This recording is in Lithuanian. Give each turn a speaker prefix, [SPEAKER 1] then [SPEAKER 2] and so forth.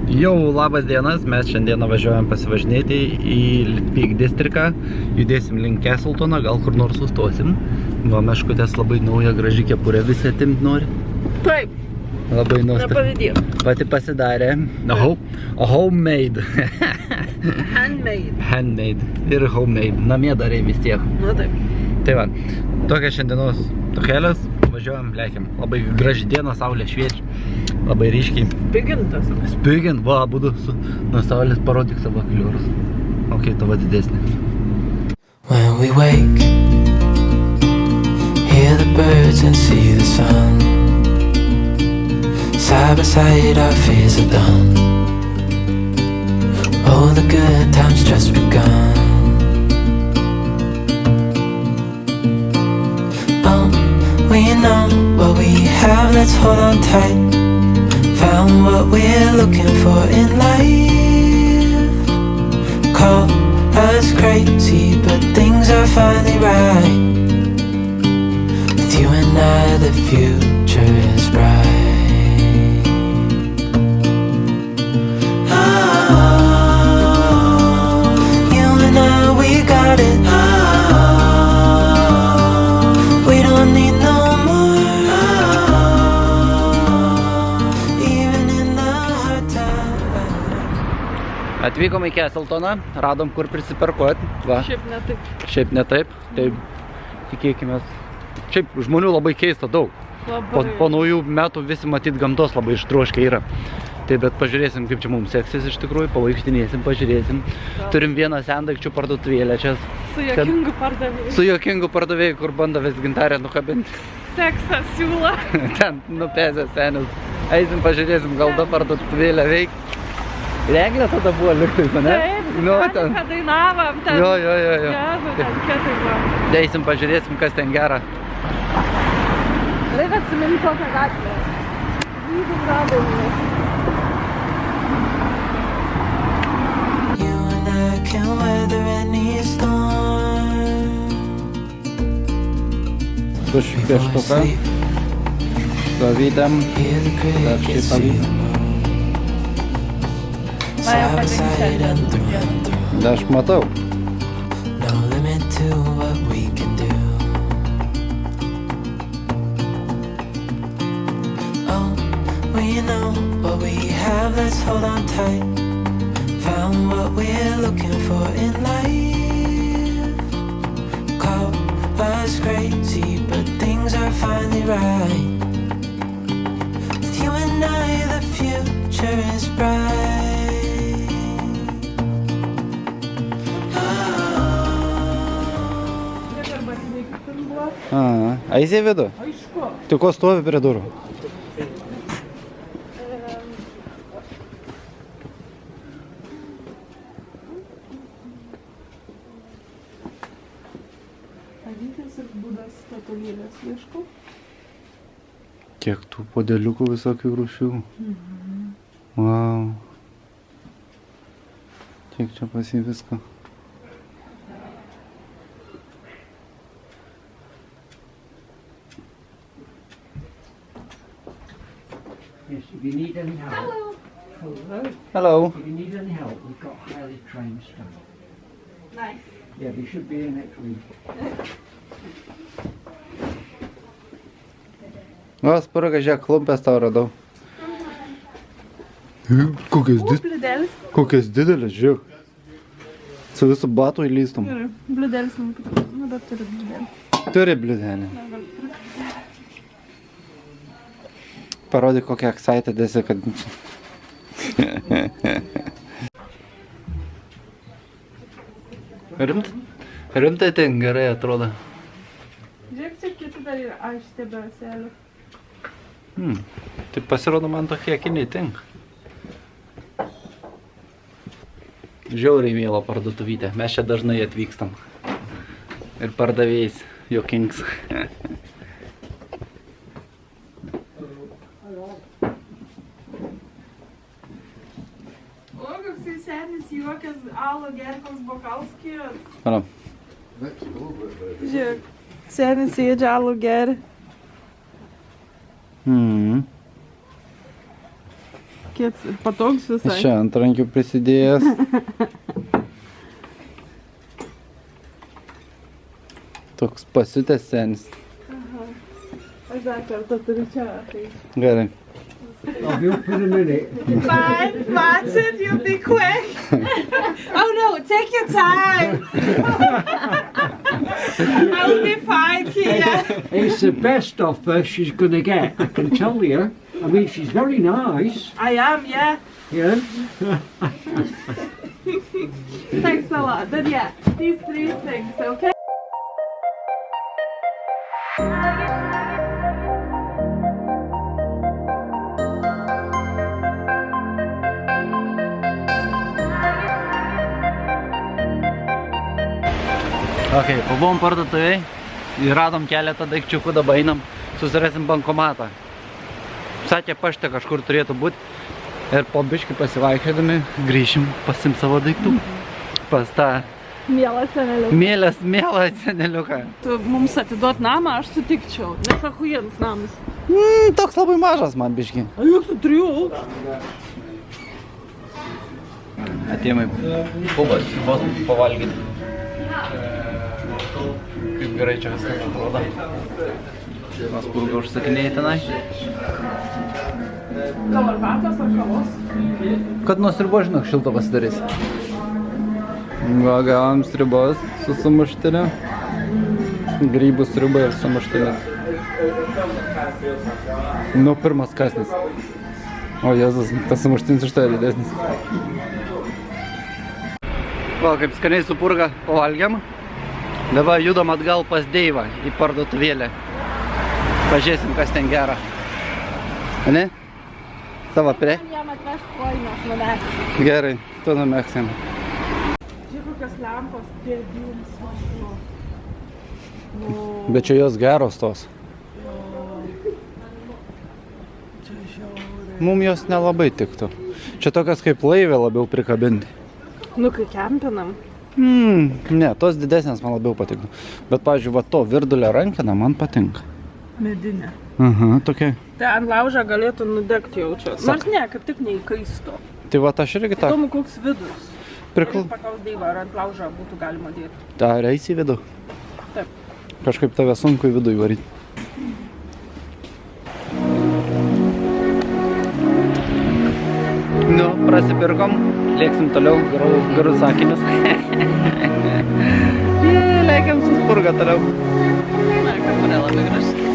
[SPEAKER 1] Jau labas dienas, mes šiandieną važiuojam pasivažinėti į Peak Districtą, judėsim link Castleton'o, gal kur nors sustosim. Va, Meškutės labai nauja graži kepurė visi atimt nori.
[SPEAKER 2] Taip.
[SPEAKER 1] Labai nuostabi.
[SPEAKER 2] Nepavydėk.
[SPEAKER 1] Pati pasidarė. Homemade.
[SPEAKER 2] Handmade.
[SPEAKER 1] Handmade. Ir homemade. Namie darai vis tiek.
[SPEAKER 2] Na taip.
[SPEAKER 1] Tai va, tokia šiandienos tokelės. Važiuojam, lekiam. Labai graži diena, saulė šviečia. Labai ryškiai.
[SPEAKER 2] Spigintas.
[SPEAKER 1] Spigint, va, būdu nuo saulės parodyk savo kliurus. Ok, tavo didesnė.
[SPEAKER 3] When we wake, hear the birds and see the sun. Side by side our fears are done. Oh, the good times just begun. We know what we have, let's hold on tight. Found what we're looking for in life. Call us crazy, but things are finally right. With you and I, the future is bright. Oh, you and I, we got it. We don't need no
[SPEAKER 1] Atvykom į Castleton'ą, radom kur prisiparkuot. Va.
[SPEAKER 2] Šiaip ne taip.
[SPEAKER 1] Šiaip ne taip, tai tikėkimės. Šiaip žmonių labai keista daug. Po naujų metų visi matyt gamtos labai ištroškę yra. Tai bet pažiūrėsim, kaip čia mums seksis iš tikrųjų, pavaikštinėsim, pažiūrėsim. Turim vieną sendaikčių parduotuvėlę čia.
[SPEAKER 2] Su juokingu pardavėju.
[SPEAKER 1] Su juokingu pardavėju, kur bando vis gintarę nukabinti.
[SPEAKER 2] Seksą siūlo.
[SPEAKER 1] Ten nupezęs senis. Eisim, pažiūrėsim, gal da parduotuvėlę veik. Reglė tada buvo liktais, ne?
[SPEAKER 2] Taip, ten, kad dainavom ten.
[SPEAKER 1] Jo.
[SPEAKER 2] Jezu, ten kietai buvo.
[SPEAKER 1] Eisim, pažiūrėsim, kas ten gera.
[SPEAKER 2] Reikia atsiminti kokią gatvę. Vydų radom.
[SPEAKER 3] You and I can weather any storm.
[SPEAKER 1] Tuš pieštuką. Savydėm. Dar šitą vydą. Da aš matau.
[SPEAKER 3] No limit to what we can do. Oh, we know what we have, let's hold on tight. Found what we're looking for in life. Call us crazy, but things are finally right. With you and I, the future is bright.
[SPEAKER 1] Eisi į vidų?
[SPEAKER 2] Aišku.
[SPEAKER 1] Tu ko stovi prie durų?
[SPEAKER 2] Avytės ir būdas statulėlės ieškau.
[SPEAKER 1] Kiek tų podeliukų visokių rūšių. Wow. Kiek čia pas jį visko.
[SPEAKER 4] Yes, if you need any help. Hello.
[SPEAKER 1] Hello.
[SPEAKER 4] If you need any help, we've got highly trained staff.
[SPEAKER 2] Nice.
[SPEAKER 4] Yeah, they should be here next week.
[SPEAKER 1] O, spurga, žiūrėk, klumpės tau radau. Kokias didelis, žiūrėk. Su visų batų įlystum.
[SPEAKER 2] Bliudelis, nu bet turi bliudelį.
[SPEAKER 1] Turi bliudelį. Parodyk kokią excited esi, kad... Rimtai ten gerai atrodo.
[SPEAKER 2] Žiūrėk, čia kiti dar yra. Ai, šitie beselė.
[SPEAKER 1] Tai pasirodo man tokie akiniai tinka. Žiauriai mėlo parduotuvytė. Mes čia dažnai atvykstam. Ir pardavėjais juokings.
[SPEAKER 2] O, koksai senis juokas, alo gerkos bokalskijos.
[SPEAKER 1] Param.
[SPEAKER 2] Žiūrėk, senis sėdžia alo geri. kits ir patogus visai.
[SPEAKER 1] Čia ant rankių prisidėjęs. Toks pasiutęs senis.
[SPEAKER 2] Aš dar kartą turiu čia. Tai...
[SPEAKER 1] Gerai.
[SPEAKER 4] I'll be up in a minute.
[SPEAKER 2] Fine, Martin, you be quick. Oh no, take your time. I'll be fine, Kia.
[SPEAKER 4] It's the best offer she's going to get, I can tell you. I mean, she's very nice.
[SPEAKER 2] I am, yeah.
[SPEAKER 4] Yeah.
[SPEAKER 2] Thanks a lot. Then yeah, these 3 things, okay?
[SPEAKER 1] Ok, pabuvom parduotuviai, radom keletą daikčiukų, dabar einam, susirasim bankomatą. Sakė, pašte kažkur turėtų būti ir po biškį pasivaikščiodami grįšim pasiimt savo daiktų. Pas tą
[SPEAKER 2] Mielą
[SPEAKER 1] seneliuką.
[SPEAKER 2] Tu mums atiduot namą, aš sutikčiau, nes ahujens namas.
[SPEAKER 1] Toks labai mažas man biškį.
[SPEAKER 2] A juk tu 3 aukštų.
[SPEAKER 1] Atėjimai pubas, vos pavalgyti. Kaip gerai čia viskas atrodo. Mes purgą užsakinėjai tenai.
[SPEAKER 2] Gal arbatos ar kavos?
[SPEAKER 1] Kad nuo sriubos, žinok, šilto pasidarys. Va, gavom sriubos su sumuštiniu. Grybų sriuba ir sumuštinis. Nu, pirmas kasnis. O, Jėzus, tas sumuštinis iš tai didesnis. Va, kaip skaniai su purga pavalgiam. Dabar judam atgal pas Deivą į parduotuvėlę. Pažiūrėsim, kas ten gera. Ne? Savo prie?
[SPEAKER 2] Jam atveš kojines numes.
[SPEAKER 1] Gerai, tu numeksim.
[SPEAKER 2] Žiūrėk, kokios lempos prie dūms.
[SPEAKER 1] Bet čia jos geros tos. Mum jos nelabai tiktų. Čia tokios kaip laivė labiau prikabinti.
[SPEAKER 2] Nu, kai kempinam.
[SPEAKER 1] Ne, tos didesnės man labiau patiktų. Bet, pavyzdžiui, va to virdulio rankena man patinka.
[SPEAKER 2] Medinė.
[SPEAKER 1] Aha, tokia.
[SPEAKER 2] Tai ant laužą galėtų nudegti jaučiu. Nors ne, kaip tik neįkaisto.
[SPEAKER 1] Tai va, aš irgi tą.
[SPEAKER 2] Įdomu, koks vidus.
[SPEAKER 1] Priklau.
[SPEAKER 2] Pakaus Deivą, ar ant laužą būtų galima dėti.
[SPEAKER 1] Ar eisi į vidų?
[SPEAKER 2] Taip.
[SPEAKER 1] Kažkaip tave sunku į vidų įvaryti. Nu, prasipirkom, lėksim toliau, gerus sakinius. Lėkiam su spurga toliau.
[SPEAKER 2] Na, kad labai gražiai.